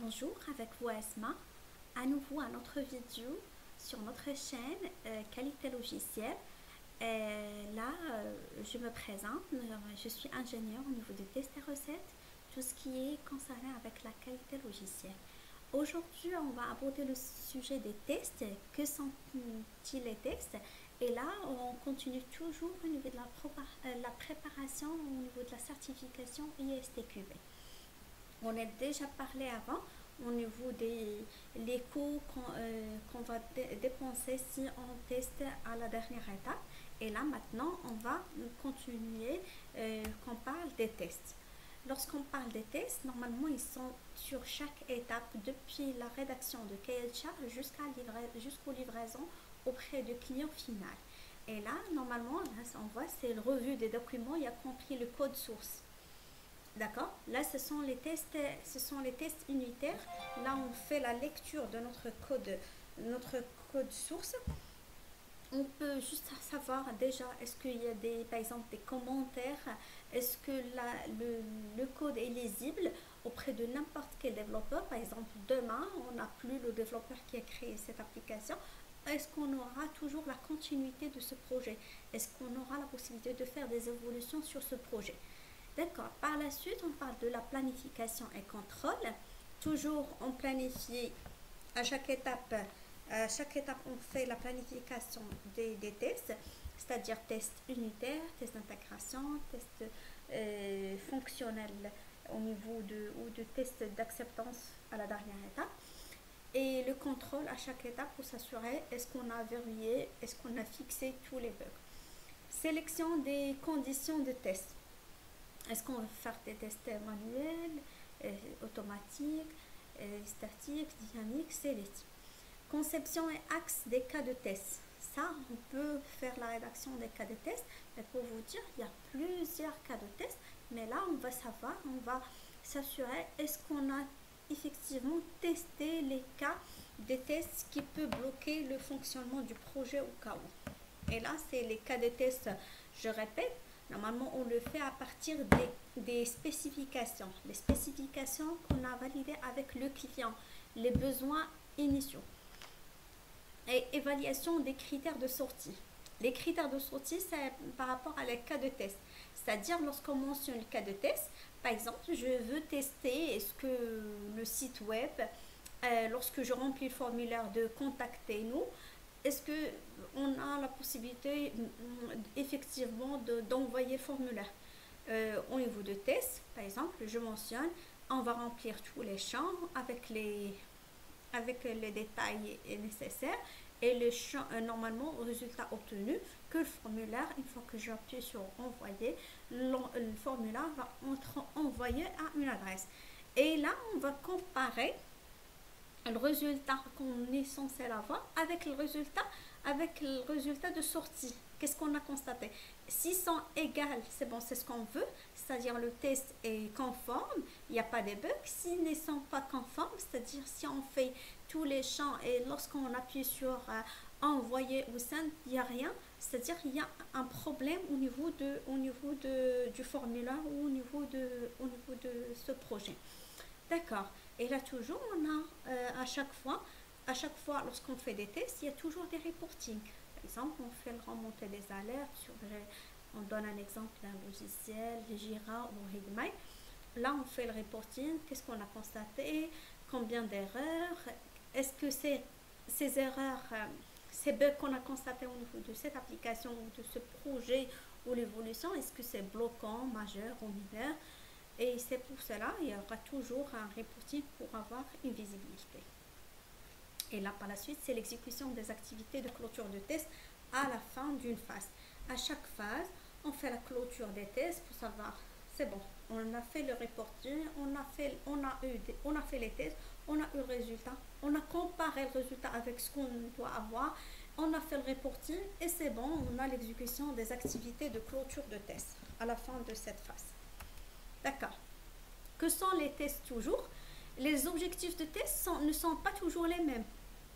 Bonjour, avec vous Asma, à nouveau à notre vidéo sur notre chaîne Qualité logicielle. Je me présente, je suis ingénieure au niveau des tests et recettes, tout ce qui est concerné avec la qualité logicielle. Aujourd'hui, on va aborder le sujet des tests. Que sont-ils les tests? Et là, on continue toujours au niveau de la préparation, au niveau de la certification ISTQB. On a déjà parlé avant au niveau des les coûts qu'on va dépenser si on teste à la dernière étape. Et là maintenant, on va continuer qu'on parle des tests. Lorsqu'on parle des tests, normalement ils sont sur chaque étape depuis la rédaction de cahier de charge jusqu'aux livraisons auprès du client final. Et là, normalement, là, on voit, c'est le revue des documents, il y a compris le code source. D'accord? Là, ce sont les tests unitaires. Là, on fait la lecture de notre code source. On peut juste savoir déjà, est-ce qu'il y a par exemple, des commentaires, est-ce que le code est lisible auprès de n'importe quel développeur. Par exemple, demain, on n'a plus le développeur qui a créé cette application. Est-ce qu'on aura toujours la continuité de ce projet? Est-ce qu'on aura la possibilité de faire des évolutions sur ce projet? D'accord. Par la suite, on parle de la planification et contrôle. Toujours, on planifie à chaque étape. À chaque étape, on fait la planification des tests, c'est-à-dire tests unitaires, tests d'intégration, tests fonctionnels au niveau ou de tests d'acceptance à la dernière étape. Et le contrôle à chaque étape pour s'assurer est-ce qu'on a verrouillé, est-ce qu'on a fixé tous les bugs. Sélection des conditions de test. Est-ce qu'on va faire des tests manuels, automatiques, statiques, dynamiques, sélectifs? Conception et axe des cas de test. Ça, on peut faire la rédaction des cas de test. Mais pour vous dire, il y a plusieurs cas de test. Mais là, on va savoir, on va s'assurer est-ce qu'on a effectivement testé les cas des tests qui peuvent bloquer le fonctionnement du projet au cas où. Et là, c'est les cas de test, je répète. Normalement, on le fait à partir des spécifications. Les spécifications qu'on a validées avec le client, les besoins initiaux. Et évaluation des critères de sortie. Les critères de sortie, c'est par rapport à les cas de test. C'est-à-dire, lorsqu'on mentionne le cas de test, par exemple, je veux tester est-ce que le site web, lorsque je remplis le formulaire de contacter nous, est-ce qu'on a la possibilité effectivement d'envoyer le formulaire au niveau de test? Par exemple, je mentionne, on va remplir tous les champs avec les détails nécessaires et le champ, normalement, au résultat obtenu, que le formulaire, une fois que j'appuie sur envoyer, le formulaire va être envoyé à une adresse. Et là, on va comparer le résultat qu'on est censé avoir avec le résultat de sortie. Qu'est-ce qu'on a constaté? S'ils sont égales, c'est bon, c'est ce qu'on veut, c'est-à-dire le test est conforme, il n'y a pas de bugs. S'ils ne sont pas conformes, c'est-à-dire si on fait tous les champs et lorsqu'on appuie sur envoyer ou send, il n'y a rien, c'est-à-dire qu'il y a un problème du formulaire ou au niveau de ce projet. D'accord. Et là, toujours, on a à chaque fois, lorsqu'on fait des tests, il y a toujours des reportings. Par exemple, on fait remonter des alertes on donne un exemple d'un logiciel, Jira ou Readmy. Là, on fait le reporting. Qu'est-ce qu'on a constaté? Combien d'erreurs? Est-ce que ces erreurs, ces bugs qu'on a constatés au niveau de cette application ou de ce projet ou l'évolution, est-ce que c'est bloquant, majeur ou mineur? Et c'est pour cela il y aura toujours un reporting pour avoir une visibilité. Et là, par la suite, c'est l'exécution des activités de clôture de test à la fin d'une phase. À chaque phase, on fait la clôture des tests pour savoir, c'est bon, on a fait le reporting, on a fait les tests, on a eu le résultat, on a comparé le résultat avec ce qu'on doit avoir, on a fait le reporting et c'est bon, on a l'exécution des activités de clôture de test à la fin de cette phase. D'accord. Que sont les tests toujours? Les objectifs de test ne sont pas toujours les mêmes.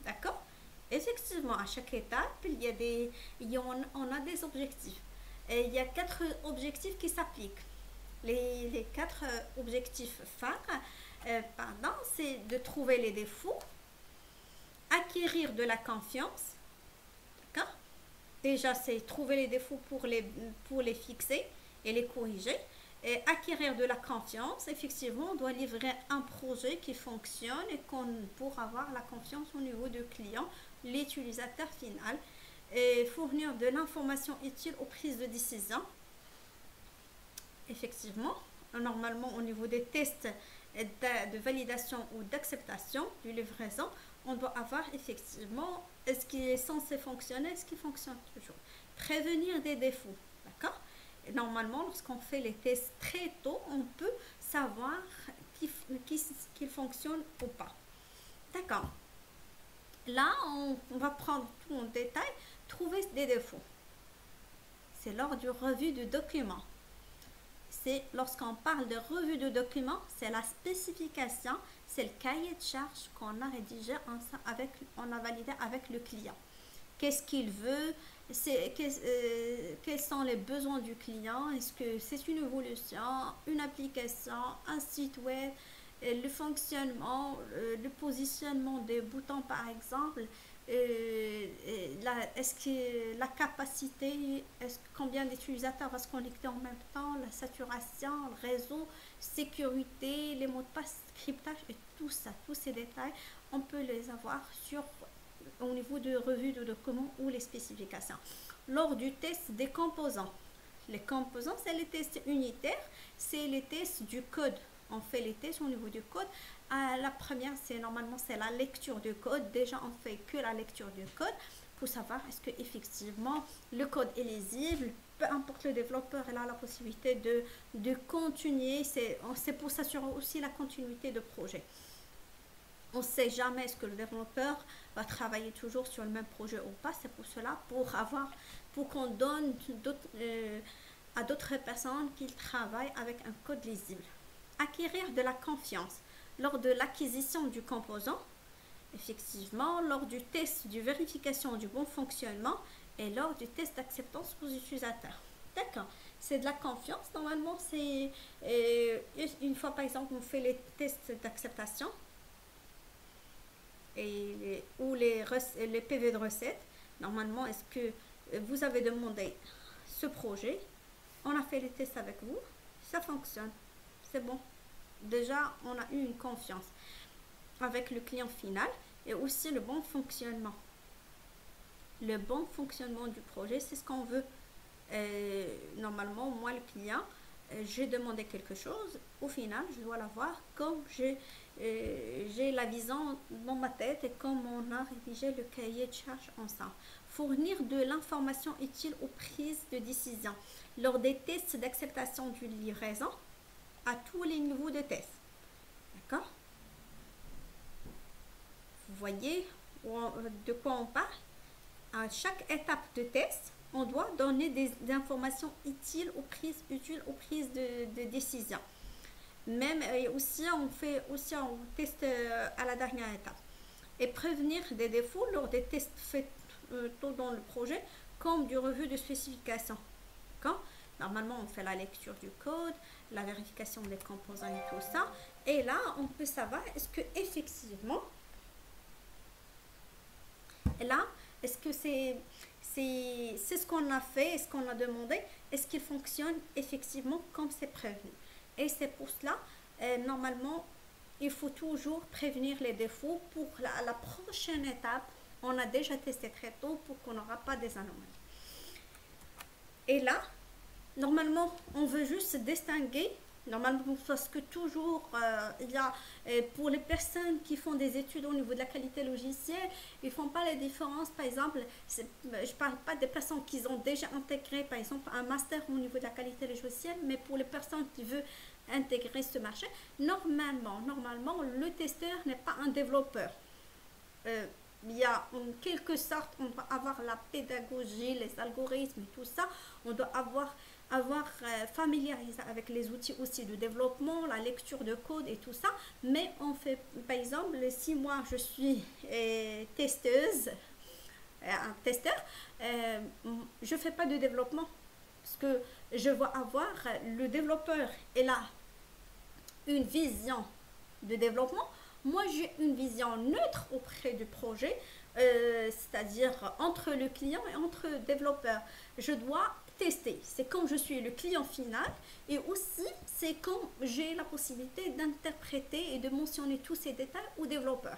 D'accord? Effectivement, à chaque étape, on a des objectifs. Et il y a 4 objectifs qui s'appliquent. Les 4 objectifs phares, pardon, c'est de trouver les défauts, acquérir de la confiance. D'accord? Déjà, c'est trouver les défauts pour les fixer et les corriger. Et acquérir de la confiance, effectivement, on doit livrer un projet qui fonctionne et pour avoir la confiance au niveau du client, l'utilisateur final. Et fournir de l'information utile aux prises de décision. Effectivement, normalement, au niveau des tests de validation ou d'acceptation du livraison, on doit avoir effectivement ce qui est censé fonctionner, ce qui fonctionne toujours. Prévenir des défauts, d'accord? Et normalement, lorsqu'on fait les tests très tôt, on peut savoir qu'il fonctionne ou pas. D'accord. Là, on va prendre tout en détail, trouver des défauts. C'est lors du revue de document. C'est lorsqu'on parle de revue de document, c'est la spécification, c'est le cahier de charge qu'on a rédigé on a validé avec le client. Qu'est-ce qu'il veut, quels sont les besoins du client, est-ce que c'est une évolution, une application, un site web, le fonctionnement, le positionnement des boutons par exemple, est-ce que la capacité, combien d'utilisateurs va se connecter en même temps, la saturation, le réseau, sécurité, les mots de passe, cryptage et tout ça, tous ces détails, on peut les avoir au niveau de revue de documents ou les spécifications. Lors du test des composants, les composants, c'est les tests unitaires, c'est les tests du code. On fait les tests au niveau du code. La première, normalement c'est la lecture du code. Déjà, on fait que la lecture du code pour savoir est-ce que effectivement le code est lisible. Peu importe le développeur, il a la possibilité de continuer. C'est pour s'assurer aussi la continuité de projet. On ne sait jamais est-ce que le développeur va travailler toujours sur le même projet ou pas. C'est pour cela, pour qu'on donne à d'autres personnes qu'ils travaillent avec un code lisible. Acquérir de la confiance lors de l'acquisition du composant, effectivement, lors du test de vérification du bon fonctionnement et lors du test d'acceptance aux utilisateurs. D'accord, c'est de la confiance. Normalement, c'est une fois par exemple on fait les tests d'acceptation ou les PV de recettes. Normalement, est-ce que vous avez demandé ce projet, on a fait les tests avec vous, ça fonctionne, c'est bon. Déjà, on a eu une confiance avec le client final et aussi le bon fonctionnement. Le bon fonctionnement du projet, c'est ce qu'on veut. Normalement, moi, le client, j'ai demandé quelque chose. Au final, je dois l'avoir comme j'ai la vision dans ma tête et comme on a rédigé le cahier de charge ensemble. Fournir de l'information utile aux prises de décision lors des tests d'acceptation du livraison à tous les niveaux de test. D'accord? Vous voyez de quoi on parle? À chaque étape de test, on doit donner des informations utiles aux prises de décision. Même aussi, on fait aussi un test à la dernière étape. Et prévenir des défauts lors des tests faits tôt dans le projet, comme du revue de spécification. D'accord? Normalement, on fait la lecture du code, la vérification des composants et tout ça. Et là, on peut savoir est-ce que effectivement, là, est-ce que c'est ce qu'on a fait, est-ce qu'on a demandé, est-ce qu'il fonctionne effectivement comme c'est prévenu. Et c'est pour cela, normalement, il faut toujours prévenir les défauts pour la prochaine étape. On a déjà testé très tôt pour qu'on n'aura pas des anomalies. Et là, normalement, on veut juste se distinguer. Normalement, parce que toujours, il y a, pour les personnes qui font des études au niveau de la qualité logicielle, ils ne font pas la différence. Par exemple, je ne parle pas des personnes qui ont déjà intégré, par exemple, un master au niveau de la qualité logicielle, mais pour les personnes qui veulent intégrer ce marché, normalement, le testeur n'est pas un développeur. Il y a en quelque sorte, on doit avoir la pédagogie, les algorithmes et tout ça. On doit avoir familiarisé avec les outils aussi de développement, la lecture de code et tout ça. Mais on fait, par exemple, si moi je suis testeuse, un testeur, je ne fais pas de développement. Parce que je vais avoir le développeur et là une vision de développement, moi j'ai une vision neutre auprès du projet, c'est-à-dire entre le client et entre le développeur. Je dois tester. C'est comme je suis le client final et aussi c'est comme j'ai la possibilité d'interpréter et de mentionner tous ces détails au développeur.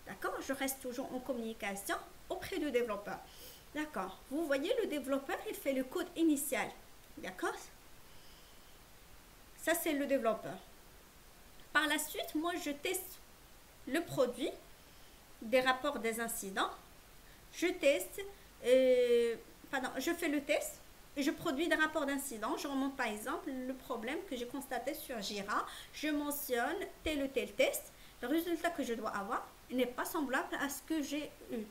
D'accord? Je reste toujours en communication auprès du développeur. D'accord? Vous voyez, le développeur, il fait le code initial. D'accord? Ça, c'est le développeur. Par la suite, moi, je teste le produit, des rapports des incidents. Je teste, je fais le test et je produis des rapports d'incidents. Je remonte par exemple le problème que j'ai constaté sur Jira. Je mentionne tel ou tel test. Le résultat que je dois avoir n'est pas semblable à ce que j'ai eu.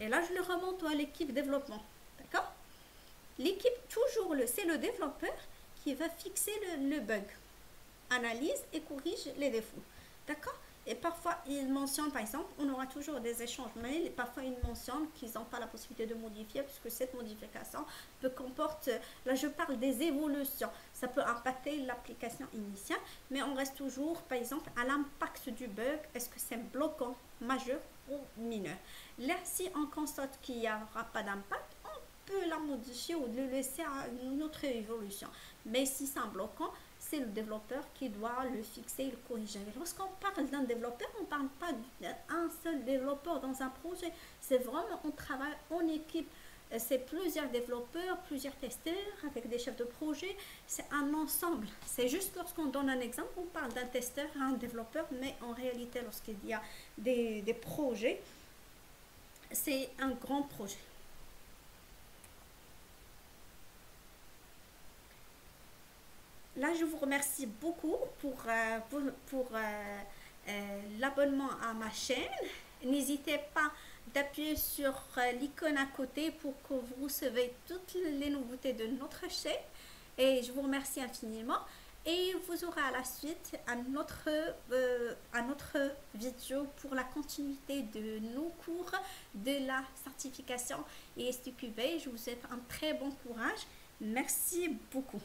Et là, je le remonte à l'équipe développement. D'accord? L'équipe, toujours, c'est le développeur qui va fixer le bug, analyse et corrige les défauts. D'accord? Et parfois, ils mentionnent, par exemple, on aura toujours des échanges mails, et parfois ils mentionnent qu'ils n'ont pas la possibilité de modifier, puisque cette modification peut comporter, là je parle des évolutions, ça peut impacter l'application initiale, mais on reste toujours, par exemple, à l'impact du bug, est-ce que c'est bloquant, majeur ou mineur. Là, si on constate qu'il n'y aura pas d'impact, on peut la modifier ou le laisser à une autre évolution. Mais si c'est un bloquant, c'est le développeur qui doit le fixer et le corriger. Lorsqu'on parle d'un développeur, on ne parle pas d'un seul développeur dans un projet. C'est vraiment, on travaille en équipe. C'est plusieurs développeurs, plusieurs testeurs avec des chefs de projet. C'est un ensemble. C'est juste lorsqu'on donne un exemple, on parle d'un testeur, un développeur, mais en réalité, lorsqu'il y a des projets, c'est un grand projet. Là, je vous remercie beaucoup pour l'abonnement à ma chaîne. N'hésitez pas d'appuyer sur l'icône à côté pour que vous recevez toutes les nouveautés de notre chaîne. Et je vous remercie infiniment. Et vous aurez à la suite un autre vidéo pour la continuité de nos cours de la certification ISTQB. Je vous souhaite un très bon courage. Merci beaucoup.